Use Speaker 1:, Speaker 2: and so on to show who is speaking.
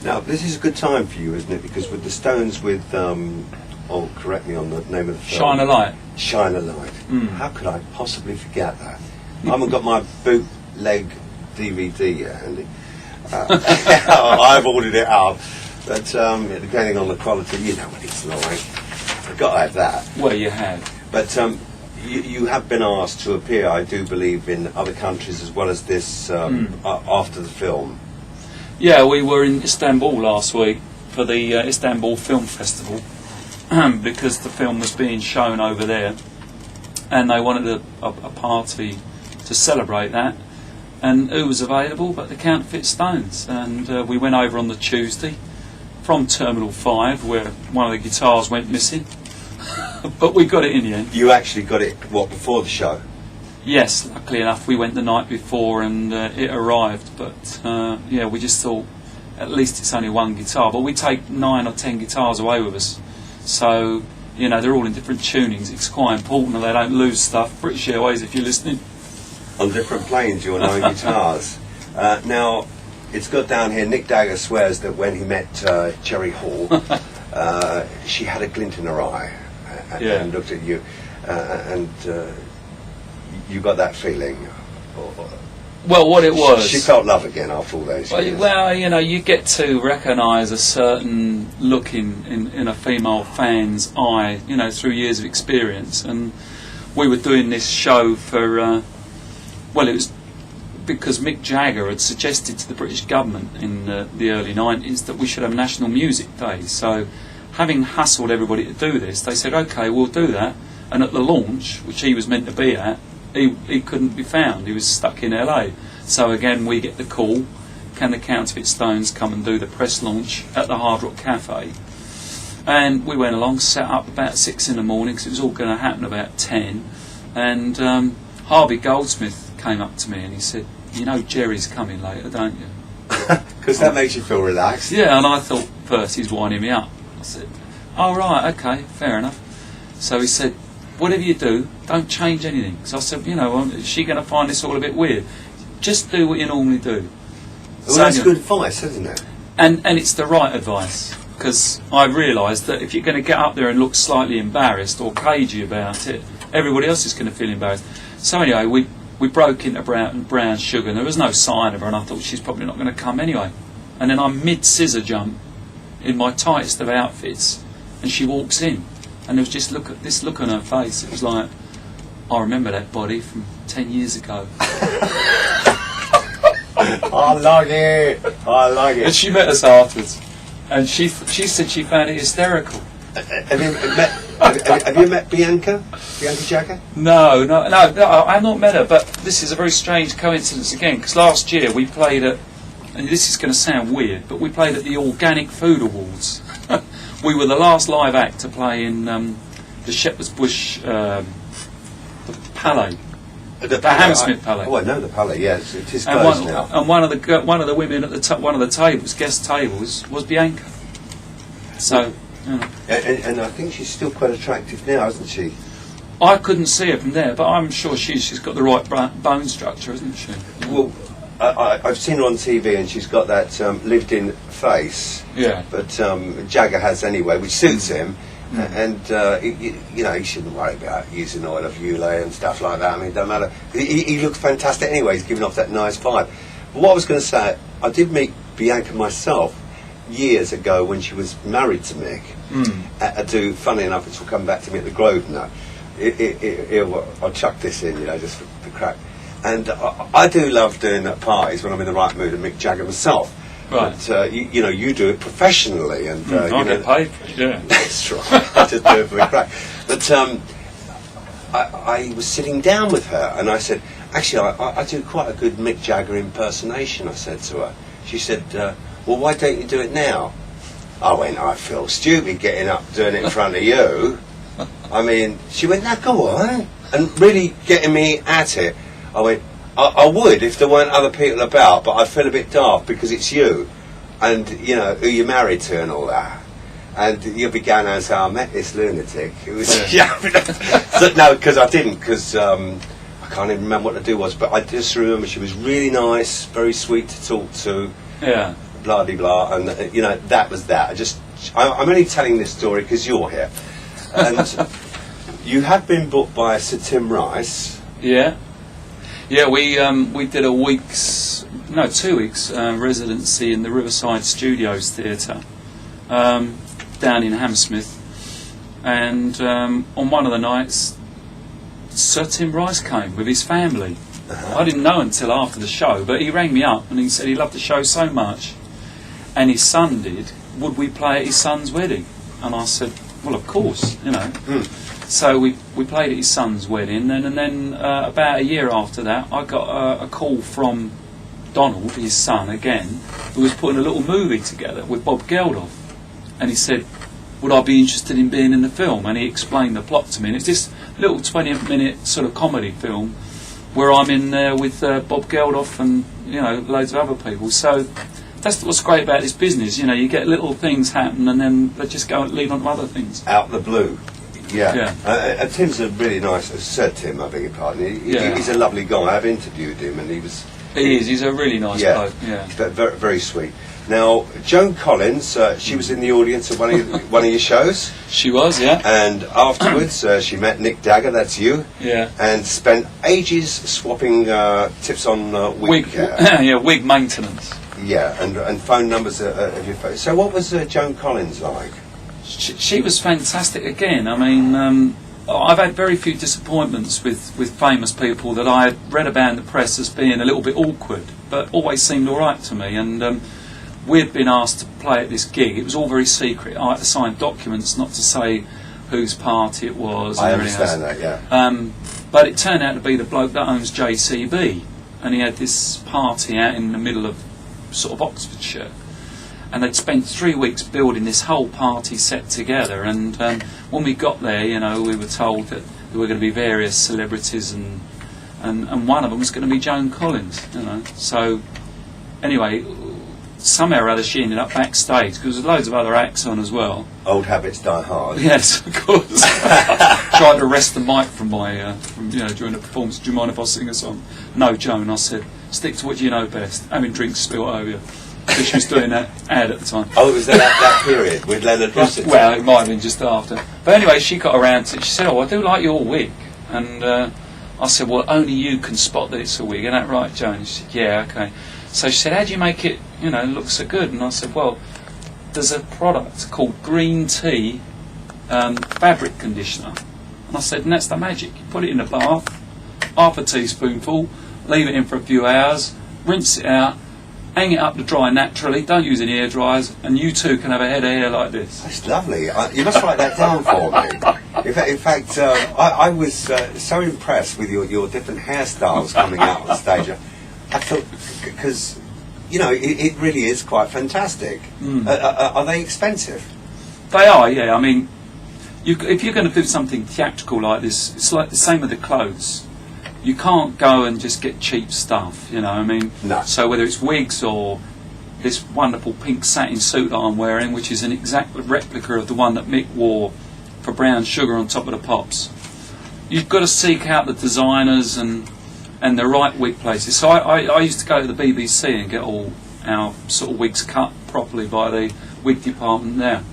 Speaker 1: Now, this is a good time for you, isn't it? Because with the Stones, correct me on the name of the film.
Speaker 2: Shine a Light.
Speaker 1: Shine a Light. How could I possibly forget that? I haven't got my bootleg DVD yet, Andy. I've ordered it up, but depending on the quality, you know what it's like. I've got to have that.
Speaker 2: Well, you have.
Speaker 1: But you have been asked to appear, I do believe, in other countries as well as this after the film.
Speaker 2: Yeah, we were in Istanbul last week for the Istanbul Film Festival because the film was being shown over there, and they wanted a party to celebrate that. And who was available but the Counterfeit Stones? And we went over on the Tuesday from Terminal 5, where one of the guitars went missing. But we got it in the end.
Speaker 1: You actually got it, before the show?
Speaker 2: Yes, luckily enough, we went the night before and it arrived. But we just thought, at least it's only one guitar. But we take 9 or 10 guitars away with us. So, they're all in different tunings. It's quite important that they don't lose stuff. British Airways, if you're listening.
Speaker 1: On different planes, your 9 guitars. Now, it's got down here, Nick Dagger swears that when he met Cherry Hall, she had a glint in her eye and looked at you, and you got that feeling?
Speaker 2: Well, what it was...
Speaker 1: She felt love again after all those years.
Speaker 2: Well, you get to recognise a certain look in a female fan's eye, through years of experience. And we were doing this show for... it was because Mick Jagger had suggested to the British government in the early 90s that we should have National Music Day. So, having hustled everybody to do this, they said, OK, we'll do that. And at the launch, which he was meant to be at, he couldn't be found. He was stuck in LA. So again, we get the call, can the Counterfeit Stones come and do the press launch at the Hard Rock Cafe? And we went along, set up about 6 in the morning, because it was all going to happen about 10. And Harvey Goldsmith came up to me and he said, Jerry's coming later, don't you?
Speaker 1: Because that makes you feel relaxed.
Speaker 2: Yeah, and I thought first he's winding me up. I said, oh right, okay, fair enough. So he said, whatever you do, don't change anything. So I said, is she going to find this all a bit weird? Just do what you normally do.
Speaker 1: Well, so, that's good advice, isn't it?
Speaker 2: And it's the right advice, because I realised that if you're going to get up there and look slightly embarrassed or cagey about it, everybody else is going to feel embarrassed. So anyway, we broke into brown sugar, and there was no sign of her, and I thought she's probably not going to come anyway. And then I'm mid-scissor jump in my tightest of outfits, and she walks in, and there was just this look on her face. It was like, I remember that body from 10 years ago.
Speaker 1: I like it.
Speaker 2: And she met us afterwards, and she said she found it hysterical.
Speaker 1: Have you met Bianca Jagger?
Speaker 2: No, I've not met her, but this is a very strange coincidence again, because last year we played at, and this is going to sound weird, but we played at the Organic Food Awards. We were the last live act to play in the Shepherd's Bush, the Palais. The Hammersmith Palais.
Speaker 1: Oh, I know the Palais. Yes, it is closed now.
Speaker 2: And one of the women at the one of the tables, guest tables, was Bianca. So,
Speaker 1: and I think she's still quite attractive now, isn't she?
Speaker 2: I couldn't see her from there, but I'm sure she's got the right bone structure, isn't she?
Speaker 1: Well, I've seen her on TV, and she's got that lived-in face.
Speaker 2: Yeah.
Speaker 1: But Jagger has anyway, which suits him. And he shouldn't worry about using oil of Ulay and stuff like that. I mean, it don't matter. He looks fantastic anyway. He's giving off that nice vibe. But what I was going to say, I did meet Bianca myself years ago when she was married to Mick. Funny enough, it's all come back to me at the Grove now. I'll chuck this in, just for crack. And I do love doing at parties when I'm in the right mood, and Mick Jagger myself.
Speaker 2: Right.
Speaker 1: But, you do it professionally. And
Speaker 2: I get paid for it, yeah.
Speaker 1: That's right. I just do it for the crack. But I was sitting down with her, and I said, actually, I do quite a good Mick Jagger impersonation, I said to her. She said, well, why don't you do it now? I went, I feel stupid getting up doing it in front of you. I mean, she went, no, go on. And really getting me at it. I went, I would if there weren't other people about, but I feel a bit daft because it's you. And, who you're married to and all that. And you began as I met this lunatic. It was, no, because I didn't, because I can't even remember what the do was, but I just remember she was really nice, very sweet to talk to.
Speaker 2: Yeah.
Speaker 1: blah de blah, and that was that. I'm only telling this story because you're here, and you have been booked by Sir Tim Rice.
Speaker 2: Yeah. We did 2 weeks residency in the Riverside Studios Theatre down in Hammersmith, and on one of the nights, Sir Tim Rice came with his family. I didn't know until after the show, but he rang me up and he said he loved the show so much, and his son did. Would we play at his son's wedding? And I said, well, of course, So we played at his son's wedding, and then about a year after that, I got a call from Donald, his son, again, who was putting a little movie together with Bob Geldof, and he said, would I be interested in being in the film? And he explained the plot to me, and it's this little 20-minute sort of comedy film where I'm in there with Bob Geldof and loads of other people. So that's what's great about this business. You get little things happen, and then they just go and lead on to other things.
Speaker 1: Out the blue. Yeah. Tim's a really nice, Sir Tim, I beg your pardon. He's a lovely guy. I've interviewed him, and he is. He's a really nice bloke. Yeah. Very, very sweet. Now, Joan Collins, she was in the audience at one of your shows.
Speaker 2: She was, yeah.
Speaker 1: And afterwards, she met Nick Dagger, that's you.
Speaker 2: Yeah.
Speaker 1: And spent ages swapping tips on wig
Speaker 2: wig maintenance.
Speaker 1: Yeah, and phone numbers of your phone. So what was Joan Collins like?
Speaker 2: She was fantastic again. I mean, I've had very few disappointments with famous people that I had read about in the press as being a little bit awkward, but always seemed all right to me. And we'd been asked to play at this gig. It was all very secret. I had to sign documents not to say whose party it was.
Speaker 1: I understand that, yeah.
Speaker 2: But it turned out to be the bloke that owns JCB, and he had this party out in the middle of sort of Oxfordshire. And they'd spent 3 weeks building this whole party set together, and when we got there, we were told that there were going to be various celebrities, and one of them was going to be Joan Collins, So, anyway, somehow or other she ended up backstage, because there was loads of other acts on as well.
Speaker 1: Old habits die hard.
Speaker 2: Yes, of course. Tried to wrest the mic from during the performance. Do you mind if I sing a song? No, Joan, I said, stick to what you know best. Having drinks spilt over you. She was doing that ad at the time.
Speaker 1: Oh, it was that period with Leonard Rossiter?
Speaker 2: Well, it might have been just after. But anyway, she got around to it. She said, I do like your wig. And I said, well, only you can spot that it's a wig. Isn't that right, Joan? She said, yeah, okay. So she said, how do you make it, look so good? And I said, well, there's a product called green tea fabric conditioner. And I said, and that's the magic. You put it in a bath, half a teaspoonful, leave it in for a few hours, rinse it out, hang it up to dry naturally, don't use any hair dryers, and you too can have a head of hair like this.
Speaker 1: That's lovely. You must write that down for me. In fact, I was so impressed with your different hairstyles coming out on stage. I thought, because, it really is quite fantastic. Are they expensive?
Speaker 2: They are, yeah. I mean, if you're going to do something theatrical like this, it's like the same with the clothes. You can't go and just get cheap stuff, No. So whether it's wigs or this wonderful pink satin suit that I'm wearing, which is an exact replica of the one that Mick wore for Brown Sugar on Top of the Pops, you've got to seek out the designers and the right wig places. So I used to go to the BBC and get all our sort of wigs cut properly by the wig department there.